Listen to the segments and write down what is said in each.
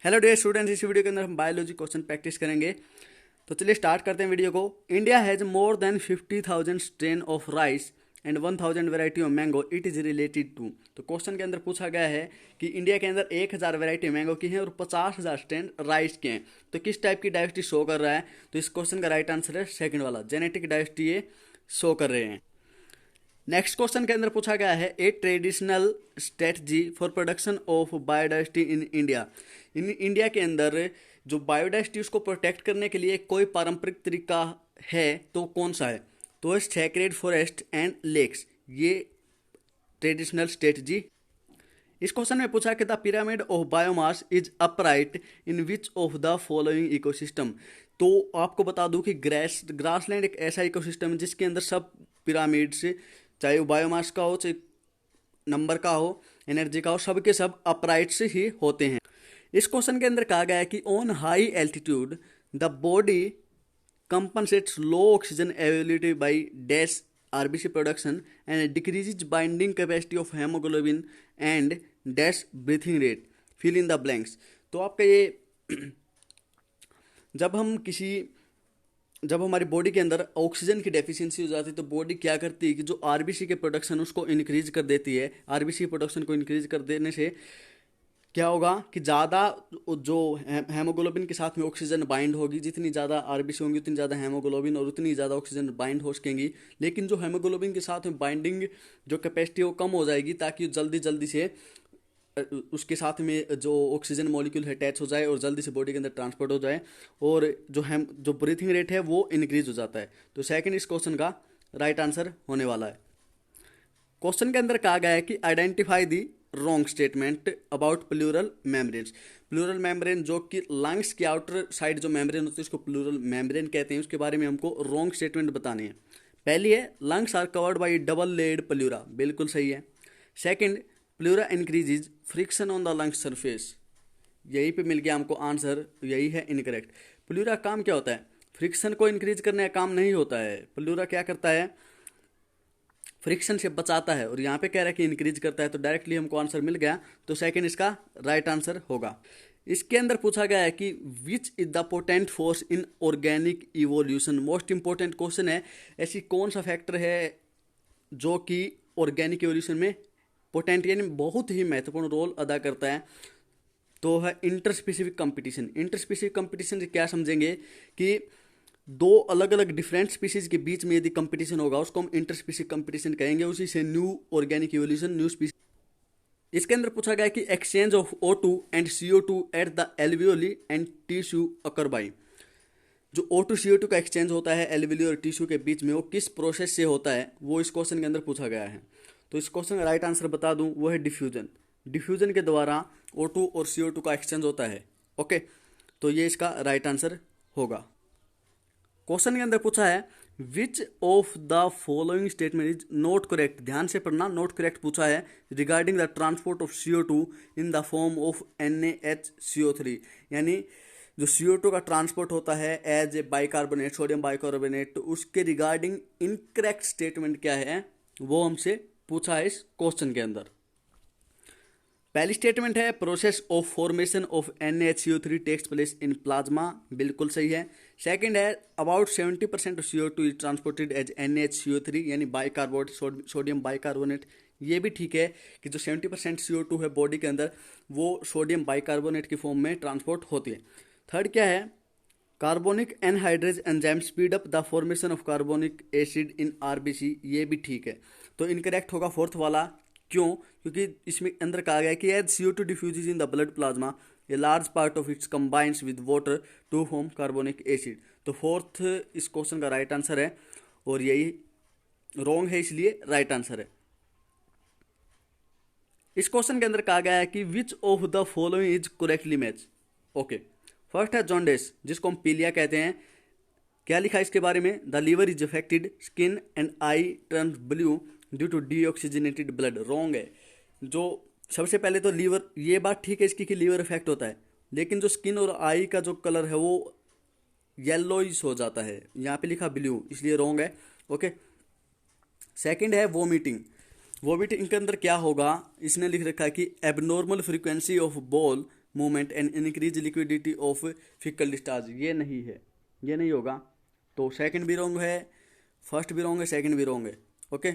Hello dear students, इस video के अंदर हम बायोलॉजी क्वेश्चन प्रैक्टिस करेंगे। तो चलिए स्टार्ट करते हैं वीडियो को। India has more than 50,000 strain of rice and 1,000 variety of mango it is related to. तो क्वेश्चन के अंदर पूछा गया है कि इंडिया के अंदर 1,000 वेराइटी मैंगो की हैं और 50,000 स्ट्रेन राइस के हैं। तो किस टाइप की डाइवर्सिटी शो कर रहा है? तो इस क्वेश्चन का राइट आंसर है सेकंड वाला, जेनेटिक डाइवर्सिटी ये शो कर रहे हैं। नेक्स्ट क्वेश्चन के अंदर पूछा गया है ए traditional strategy for production of biodiversity in India. In India के अंदर जो बायोडाइवर्सिटी उसको प्रोटेक्ट करने के लिए कोई पारंपरिक तरीका है तो कौन सा है? तो है सेक्रेड फॉरेस्ट एंड लेक्स, ये ट्रेडिशनल स्ट्रेटजी। इस क्वेश्चन में पूछा कि the pyramid of biomass is upright in which of the following ecosystem. तो आपको बता दूं कि ग्रासलैंड एक ऐसा इकोसिस्टम है जिसके अंदर सब पिरामिड्स, चाहे वो बायोमास का हो, चाहे नंबर का हो, एनर्जी का हो, सब के सब अपराइट्स ही होते हैं। इस क्वेश्चन के अंदर कहा गया है कि on high altitude the body compensates low oxygen availability by dash RBC production and decreases binding capacity of hemoglobin and dash breathing rate. Fill in the blanks. तो आपका ये जब हमारी बॉडी के अंदर ऑक्सीजन की डेफिशिएंसी हो जाती है तो बॉडी क्या करती है कि जो आरबीसी के प्रोडक्शन उसको इंक्रीज कर देती है। आरबीसी प्रोडक्शन को इंक्रीज कर देने से क्या होगा कि ज़्यादा जो हेमोग्लोबिन के साथ में ऑक्सीजन बाइंड होगी, जितनी ज़्यादा आरबीसी होंगी उतनी ज़्यादा हेमोग्लोबिन और उतनी ज़्यादा ऑक्सीजन बाइंड हो सकेंगी। लेकिन जो हेमोग्लोबिन के साथ में बाइंडिंग जो कैपेसिटी है वो कम हो जाएगी ताकि जल्दी जल्दी से उसके साथ में जो ऑक्सीजन मॉलिक्यूल है अटैच हो जाए और जल्दी से बॉडी के अंदर ट्रांसपोर्ट हो जाए और जो ब्रीथिंग रेट है वो इंक्रीज हो जाता है। तो सेकंड इस क्वेश्चन का राइट आंसर होने वाला है। क्वेश्चन के अंदर कहा गया है कि identify the wrong statement about pleural membrane. Pleural membrane जो कि लंग्स की आउटर साइड जो मेम्ब्रेन होती है उसको प्लूरल मेम्ब्रेन कहते हैं, उसके बारे में हमको रॉन्ग स्टेटमेंट बतानी है। पहली है lungs are covered by double layered pleura, बिल्कुल सही है। Second, pleura increases friction on the lungs surface, यही पे मिल गया हमको आंसर, यही है इनकरेक्ट। प्लूरा काम क्या होता है? फ्रिक्शन को इंक्रीज करने का काम नहीं होता है। प्लूरा क्या करता है? फ्रिक्शन से बचाता है और यहाँ पे कह रहा है कि इंक्रीज करता है, तो डायरेक्टली हमको आंसर मिल गया। तो सेकंड इसका राइट आंसर होगा। इसके अंदर पूछा गया है कि which is the potent force in organic evolution. Most important question है, ऐसी कौन सा फैक्टर है जो कि ऑर्गेनिक इवोल्यूशन में पोटेंट यानी बहुत ही महत्वपूर्ण रोल अदा करता है? तो है इंटरस्पेसिफिक कंपटीशन। इंटरस्पेसिफिक कंपटीशन से क्या समझेंगे कि दो अलग अलग डिफरेंट स्पीसीज के बीच में यदि कंपटीशन होगा उसको हम इंटरस्पीसीज कंपटीशन कहेंगे। उसी से new organic evolution, new species. इसके अंदर पूछा गया कि exchange of O2 and CO2 at the alveoli and tissue occur by. जो O2 CO2 का एक्सचेंज होता है एल्वियोली और टिश्यू के बीच में, वो किस प्रोसेस से होता है, वो इस क्वेश्चन के अंदर पूछा गया है। तो इस क्वेश्चन का राइट आंसर बता दूं, वो है डिफ्यूजन। डिफ्यूजन के द्वारा O2 और CO2 का एक्सचेंज होता है। ओके, तो ये इसका राइट आंसर होगा। क्वेश्चन के अंदर पूछा है which of the following statement is not correct. ध्यान से पढ़ना, नॉट करेक्ट पूछा है regarding the transport of CO2 in the form of NaHCO3, यानी जो CO2 का ट्रांसपोर्ट होता है as a bicarbonate, sodium bicarbonate, तो उसके रिगार्डिंग इनकरेक्ट स्टेटमेंट क्या है वो हमसे पूछा है इस क्वेश्चन के अंदर। पहली स्टेटमेंट है process of formation of NaHCO3 takes place in plasma, बिल्कुल सही है। सेकंड है about 70% of CO2 is transported as NaHCO3 यानी बाइकार्बोनेट, सोडियम बाइकार्बोनेट, ये भी ठीक है कि जो 70% CO2 है बॉडी के अंदर वो सोडियम बाइकार्बोनेट की फॉर्म में ट्रांसपोर्ट होती है। थर्ड क्या है? Carbonic anhydrase enzyme speed up the formation of carbonic acid in RBC, ये भी ठीक है। तो इनकरेक्ट होगा फोर्थ वाला। क्यों? क्योंकि इसमें अंदर कहा गया है कि as CO2 diffuses in the blood plasma a large part of its combines with water to form carbonic acid. तो फोर्थ इस क्वेश्चन का राइट आंसर है और यही रॉन्ग है, इसलिए राइट आंसर है। इस क्वेश्चन के अंदर कहा गया है कि which of the following is correctly match. Okay, first है जॉन्डिस जिसको हम पीलिया कहते हैं। क्या लिखा है इसके बारे में? The liver is affected, skin and eye turn blue due to deoxygenated blood, wrong है। जो सबसे पहले तो लीवर, ये बात ठीक है इसकी कि लीवर इफेक्ट होता है, लेकिन जो स्किन और आई का जो कलर है वो येलोइश हो जाता है, यहाँ पे लिखा ब्लू, इसलिए रॉन्ग है। ओके, सेकंड है वोमिटिंग। वोमिटिंग के अंदर क्या होगा? इसने लिख रखा है कि abnormal frequency of bowel movement and increase liquidity of faecal discharge. ये नहीं है, ये नहीं होगा। तो सेकंड भी रॉन्ग है, फर्स्ट भी रॉन्ग है, सेकंड भी रॉन्ग है। ओके,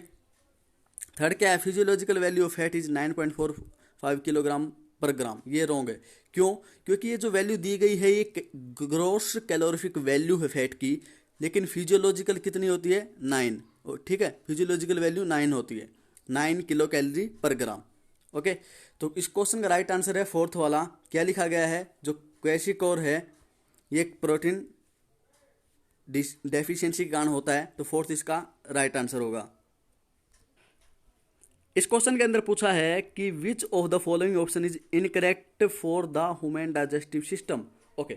थर्ड क्या है, physiological value of fat is 9.45 kilogram पर ग्राम। ये रॉन्ग है। क्यों? क्योंकि ये जो वैल्यू दी गई है ये ग्रोस कैलोरीफिक वैल्यू है फैट की, लेकिन फिजियोलॉजिकल कितनी होती है? 9। ठीक है, फिजियोलॉजिकल वैल्यू 9 होती है, 9 किलो कैलोरी पर ग्राम। ओके, तो इस क्वेश्चन का राइट आंसर है फोर्थ वाला। क्या लिखा गया है? जो क्वेशिकोर है ये प्रोटीन डेफिशिएंसी के कारण होता है, तो फोर्थ इसका राइट आंसर होगा। इस क्वेश्चन के अंदर पूछा है कि which of the following option is incorrect for the human digestive system. Okay,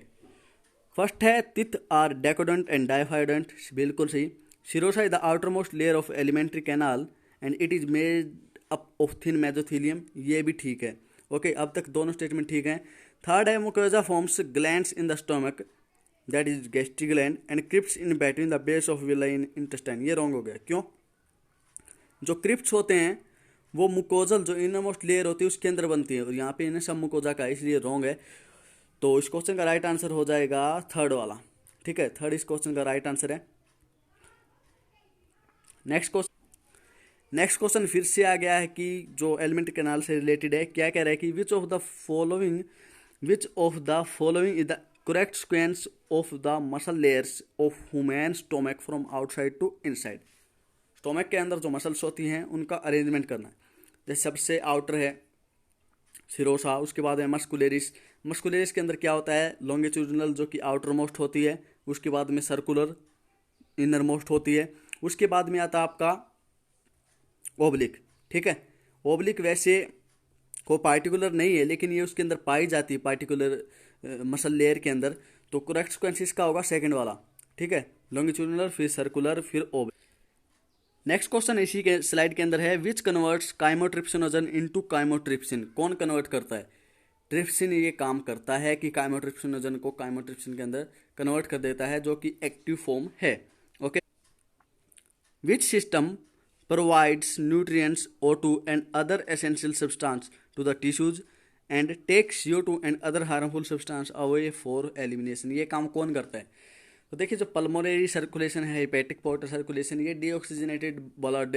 first है teeth are thecodont and diphyodont, बिल्कुल सही। Serosa is the outermost layer of alimentary canal and it is made up of thin mesothelium, ये भी ठीक है। Okay, अब तक दोनों स्टेटमेंट ठीक हैं। थर्ड है mucosa forms glands in the stomach, that is gastric gland and crypts in between the base of villi in intestine. ये रॉन्ग हो गया। क्यों? जो क्रिप्ट्स होते हैं वो मुकोजल जो इनरमोस्ट लेयर होती है उसके अंदर बनती है, और यहाँ पे इन्हें सब मुकोजा का है, इसलिए रॉन्ग है। तो इस क्वेश्चन का राइट आंसर हो जाएगा थर्ड वाला। ठीक है, थर्ड इस क्वेश्चन का राइट आंसर है। नेक्स्ट क्वेश्चन फिर से आ गया है कि जो एलिमेंट्री कैनाल से रिलेटेड है। क्या कह रहा है कि which of the following is the correct sequence of the muscle layers of human stomach from outside to inside. Stomach के अंदर जो मसल्स होती हैं उनका अरेंजमेंट करना है। जैसे सबसे आउटर है सिरोसा, उसके बाद है मस्कुलेरिस। मस्कुलेरिस के अंदर क्या होता है? लॉन्गिट्यूडिनल जो कि आउटर मोस्ट होती है, उसके बाद में सर्कुलर इनर मोस्ट होती है, उसके बाद में आता है आपका ओब्लिक। ठीक है, ओब्लिक वैसे को पार्टिकुलर नहीं है, लेकिन ये उसके अंदर पाई जाती है पार्टिकुलर मसल लेयर के अंदर। तो करेक्ट सीक्वेंस इसका होगा सेकंड वाला। ठीक है, लॉन्गिट्यूडिनल, फिर सर्कुलर, फिर ओब्लिक। नेक्स्ट क्वेश्चन इसी के स्लाइड के अंदर है, which converts chymotrypsinogen into chymotrypsin. कौन कन्वर्ट करता है? ट्रिप्सिन ये काम करता है कि काइमोट्रिप्सिनोजन को काइमोट्रिप्सिन के अंदर कन्वर्ट कर देता है, जो कि एक्टिव फॉर्म है। Okay, which system provides nutrients O2 and other essential substance to the tissues and take CO2 and other harmful substance away for elimination. ये काम कौन करता है? तो देखिए, जो पल्मोनरी सर्कुलेशन है, हेपेटिक पोर्टल सर्कुलेशन, ये डीऑक्सीजनेटेड ब्लड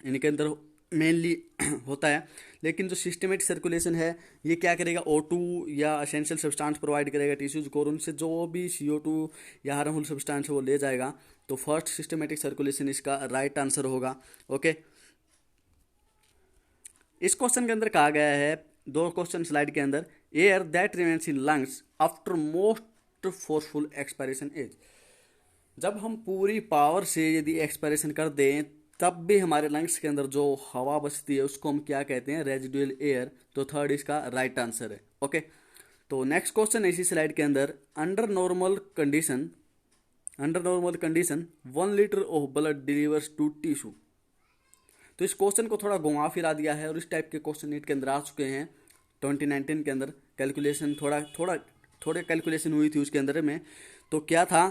इनके अंदर मेनली होता है। लेकिन जो सिस्टमेटिक सर्कुलेशन है ये क्या करेगा? O2 या एसेंशियल सब्सटेंस प्रोवाइड करेगा टिश्यूज को, और उनसे जो भी CO2 या हार्मफुल सब्सटेंस है वो ले जाएगा। तो फर्स्ट सिस्टमेटिक सर्कुलेशन इसका राइट आंसर होगा। ओके, इस क्वेश्चन के अंदर कहा गया है, दो क्वेश्चन स्लाइड के अंदर, air that remains in lungs after most forceful expiration is. जब हम पूरी पावर से यदि एक्सपायरेशन कर दें तब भी हमारे लंग्स के अंदर जो हवा बचती है उसको हम क्या कहते हैं? Residual air. तो थर्ड इसका राइट आंसर है। ओके, तो नेक्स्ट क्वेश्चन इसी स्लाइड के अंदर, under normal condition 1 litre of blood delivers to tissue. तो इस क्वेश्चन को थोड़ा घुमा फिरा दिया है, और इस टाइप के क्वेश्चन नीट के अंदर आ चुके हैं 2019 के अंदर। कैलकुलेशन थोड़े कैलकुलेशन हुई थी उसके अंदर में। तो क्या था,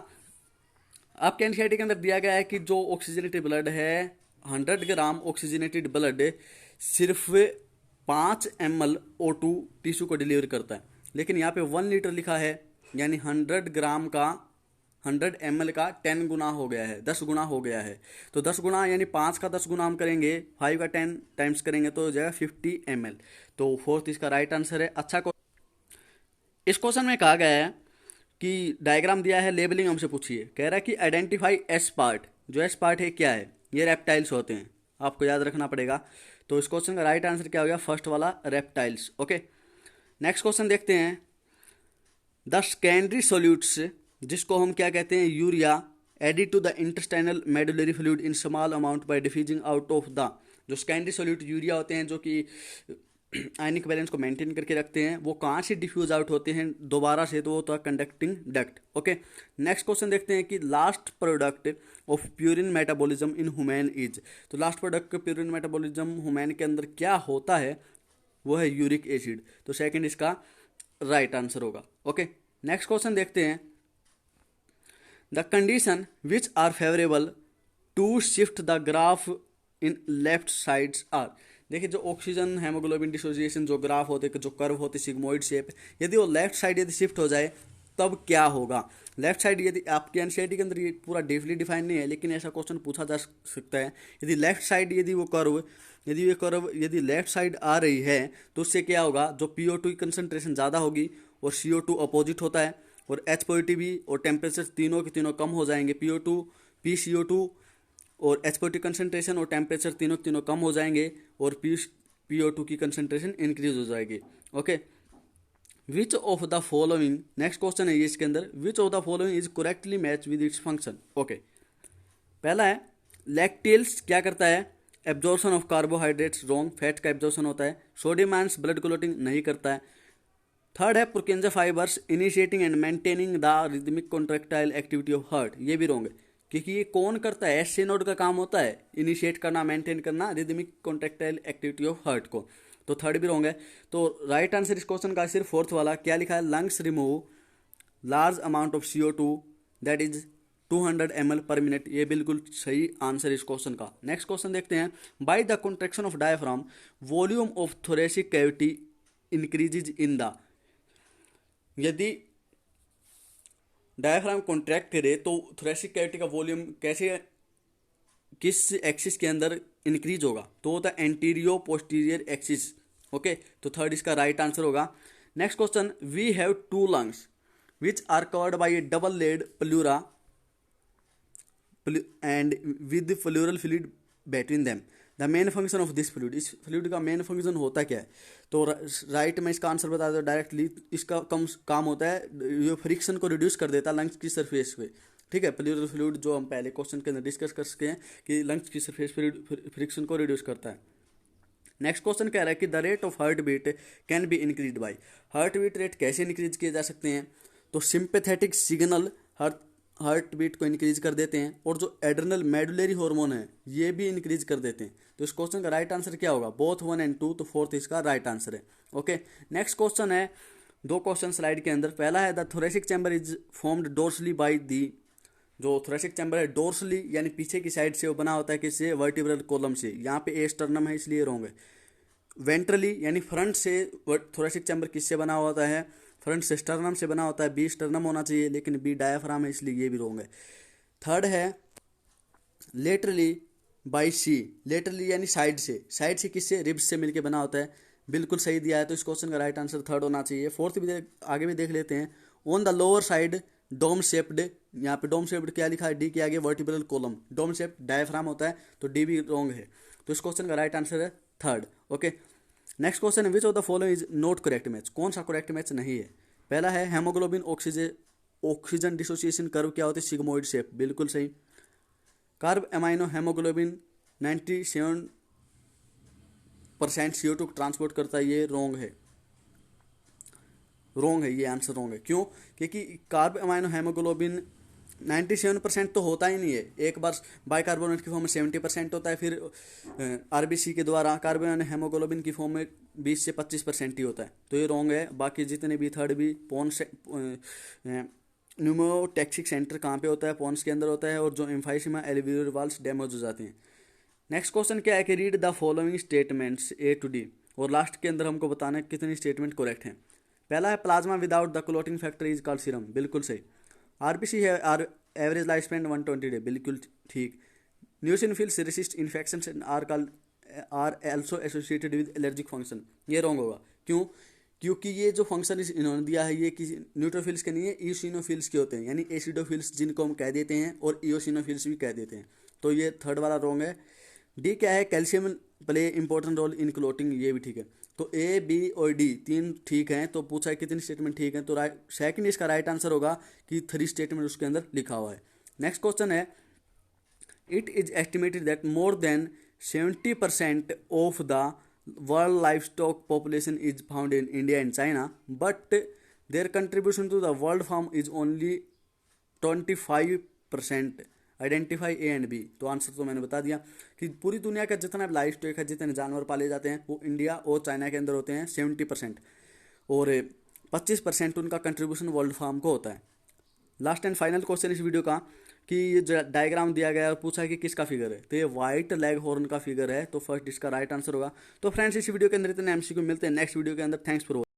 आपके एनसीईआरटी के अंदर दिया गया है कि जो ऑक्सीजनेटेड ब्लड है, 100 ग्राम ऑक्सीजनेटेड ब्लड सिर्फ 5 ml O2 टिश्यू को डिलीवर करता है। लेकिन यहाँ पे 1 लीटर लिखा है, यानी 100 ग्राम का 100 ml का 10 गुना हो गया है, 10 गुना हो गया है। तो 10 गुना यानी 5 का 10 गुना हम करेंगे, 5 का 10 टाइम्स करेंगे तो हो जाएगा 50 ml। तो फोर्थ इसका राइट आंसर है। अच्छा, इस क्वेश्चन में कहा गया है कि डायग्राम दिया है, लेबलिंग हमसे पूछिए। कह रहा है कि आइडेंटिफाई एस पार्ट। जो एस पार्ट है क्या है? ये रेप्टाइल्स होते हैं, आपको याद रखना पड़ेगा। तो इस क्वेश्चन का राइट आंसर क्या हो गया? फर्स्ट वाला, रेप्टाइल्स। ओके, नेक्स्ट क्वेश्चन देखते हैं, द सेकेंडरी सोल्यूट्स, जिसको हम क्या कहते हैं? Urea, added to the intestinal medullary fluid in small amount by diffusing out of the. जो सेकेंडरी सोल्यूट यूरिया होते हैं जो कि आयनिक बैलेंस को मेंटेन करके रखते हैं, वो कहाँ से डिफ्यूज आउट होते हैं दोबारा से? तो वो होता है conducting duct. Okay, next question देखते हैं कि last product of purine metabolism in human is. तो last product purine metabolism human के अंदर क्या होता है? वो है यूरिक एसिड। तो सेकंड इसका राइट आंसर होगा। ओके, नेक्स्ट क्वेश्चन देखते हैं, the condition which are favourable to shift the graph in left sides are. देखिए जो ऑक्सीजन हेमोग्लोबिन डिसोसिएशन जो ग्राफ होते जो कर्व होते सिग्मोइड शेप, यदि वो लेफ्ट साइड यदि शिफ्ट हो जाए तब क्या होगा। लेफ्ट साइड यदि आपके एनसीईआरटी के अंदर ये पूरा डीपली डिफाइन नहीं है, लेकिन ऐसा क्वेश्चन पूछा जा सकता है। यदि लेफ्ट साइड यदि वो कर्व यदि ये कर्व यदि लेफ्ट साइड आ रही है तो उससे क्या होगा, जो PO2 की कंसंट्रेशन ज़्यादा होगी और CO2 अपोजिट होता है, और H पॉजिटिव और टेम्परेचर तीनों के तीनों कम हो जाएंगे। PO2 PCO2 और H पॉजिटिव कंसंट्रेशन और टेम्परेचर तीनों के तीनों कम हो जाएंगे और PO2 की कंसंट्रेशन इंक्रीज हो जाएगी। Okay, which of the following, next question है ये इसके अंदर, विच of the following is correctly match with its function. Okay, पहला है लैक्टेल्स क्या करता है, absorption of carbohydrates wrong, fat का एब्जॉर्प्शन होता है। सोडियम आयंस ब्लड क्लोटिंग नहीं करता है। थर्ड है Purkinje fibres initiating and maintaining the rhythmic contractile activity of heart, ये भी रॉन्ग है, क्योंकि ये कौन करता है, एस नोड का काम होता है इनिशिएट करना, मेंटेन करना rhythmic contractile activity of heart को, तो थर्ड भी रॉन्ग है। तो राइट आंसर इस क्वेश्चन का सिर्फ फोर्थ वाला क्या लिखा है, lungs remove large amount of CO2 that is 200 ml पर मिनट, ये बिल्कुल सही आंसर इस क्वेश्चन का। नेक्स्ट क्वेश्चन देखते हैं, by the contraction of diaphragm volume of thoracic cavity increases in the, यदि डायफ्राम कॉन्ट्रैक्ट करे तो थोरेसिक कैविटी का वॉल्यूम कैसे, किस एक्सिस के अंदर इंक्रीज होगा, तो होता है एंटीरियो पोस्टीरियर एक्सिस। ओके, तो थर्ड इसका राइट आंसर होगा। Next question, we have two lungs which are covered by a double layered pleura and with pleural fluid between them, the main function of this fluid, इस fluid का main function होता क्या है। तो right में इसका answer बता दो डायरेक्टली, इसका काम होता है ये फ्रिक्शन को रिड्यूस कर देता है लंग्स की सरफेस पे। ठीक है, प्लूरल फ्लूइड जो हम पहले क्वेश्चन के अंदर डिस्कस कर सके हैं कि लंग्स की सरफेस पे फ्रिक्शन को रिड्यूस करता है। नेक्स्ट क्वेश्चन कह रहा है कि the rate of heart beat can be increase by, heart beat rate कैसे इंक्रीज किए जा सकते हैं, तो सिंपैथेटिक सिग्नल हार्ट बीट को इंक्रीज कर देते हैं, और जो एड्रेनल मेडुलरी हार्मोन है ये भी इंक्रीज कर देते हैं। तो इस क्वेश्चन का राइट आंसर क्या होगा, बोथ 1 और 2, तो फोर्थ इसका राइट आंसर है। ओके, नेक्स्ट क्वेश्चन है, दो क्वेश्चन स्लाइड के अंदर, पहला है the thoracic chamber is formed dorsally by the, जो थोरेसिक चैम्बर है डोर्सली यानी पीछे की साइड से वो बना होता है किससे, वर्टिब्रल कॉलम से, यहाँ पे ए स्टर्नम है इसलिए रॉन्ग है। वेंट्रली यानी फ्रंट से थोरेसिक चैम्बर किससे बना होता है, फ्रंट से स्टर्नम से बना होता है, बी स्टर्नम होना चाहिए, लेकिन बी डायफ्राम है इसलिए ये भी रॉन्ग है। थर्ड है लेटरली बाई सी, लेटरली यानी साइड से किससे, रिब्स से मिलके बना होता है, बिल्कुल सही दिया है, तो इस क्वेश्चन का राइट आंसर थर्ड होना चाहिए। फोर्थ भी आगे भी देख लेते हैं, on the lower side dome shaped, यहाँ पे डोम शेप्ड क्या लिखा है, डी के आगे vertebral column, dome shaped diaphragm होता है, तो डी भी रॉन्ग है, तो इस क्वेश्चन का राइट आंसर है थर्ड। ओके, नेक्स्ट क्वेश्चन है which of the following is not correct match, कौन सा करेक्ट मैच नहीं है। पहला है हेमोग्लोबिन ऑक्सीजन डिसोसिएशन कर्व क्या होती है, सिग्मोइड शेप, बिल्कुल सही। Carb amino haemoglobin 97% CO2 transport करता है, ये रॉन्ग है, ये आंसर रॉन्ग है। क्यों, क्योंकि कार्ब एमाइनो हेमोग्लोबिन 97% तो होता ही नहीं है, एक बार बाइकार्बोनेट की फॉर्म में 70% होता है, फिर RBC के द्वारा कार्बन हेमोग्लोबिन की फॉर्म में 20 से 25% ही होता है, तो ये रॉन्ग है। बाकी जितने भी थर्ड भी पॉन्स न्यूमोटैक्सिक सेंटर कहाँ पे होता है, पॉन्स के अंदर होता है, और जो एम्फाइसीमा एल्वियोलर वाल्व्स डैमेज हो जाते हैं। नेक्स्ट क्वेश्चन क्या है कि read the following statements A to D, और लास्ट के अंदर हमको बताना है कितनी स्टेटमेंट करेक्ट हैं। पहला है plasma without the clotting factor is called serum, बिल्कुल सही। RBC है एवरेज लाइफ स्पैन 120 डे, बिल्कुल ठीक। Neutrophils resist infections and are also associated with allergic function, ये रॉन्ग होगा। क्यों, क्योंकि ये जो फंक्शन इन्होंने दिया है ये किसी न्यूट्रोफिल्स के नहीं है, ईओसिनोफिल्स के होते हैं, यानी एसिडोफिल्स जिनको हम कह देते हैं और ईओसिनोफिल्स भी कह देते हैं, तो ये थर्ड वाला रॉन्ग है। डी क्या है, calcium play important role in clotting, ये भी ठीक है। तो A, B और D तीन ठीक हैं, तो पूछा है कितनी स्टेटमेंट ठीक है, तो सेकंड इसका राइट आंसर होगा कि 3 स्टेटमेंट उसके अंदर लिखा हुआ है। नेक्स्ट क्वेश्चन है, it is estimated that more than 70% of the world livestock population is found in India and China, but their contribution to the world farm is only 25%, identify A and B। तो answer तो मैंने बता दिया कि पूरी दुनिया का जितना लाइफ स्टॉक है, जितने जानवर पाले जाते हैं, वो इंडिया और चाइना के अंदर होते हैं 70%, और 25% उनका कंट्रीब्यूशन वर्ल्ड फार्म को होता है। लास्ट एंड फाइनल क्वेश्चन इस वीडियो का कि ये जो डायग्राम दिया गया है और पूछा है कि किसका फिगर है, तो ये व्हाइट लेग हॉर्न का फिगर है, तो फर्स्ट इसका राइट आंसर होगा। तो फ्रेंड्स इस वीडियो के अंदर इतने एमसीक्यू, मिलते हैं नेक्स्ट वीडियो के अंदर। Thanks for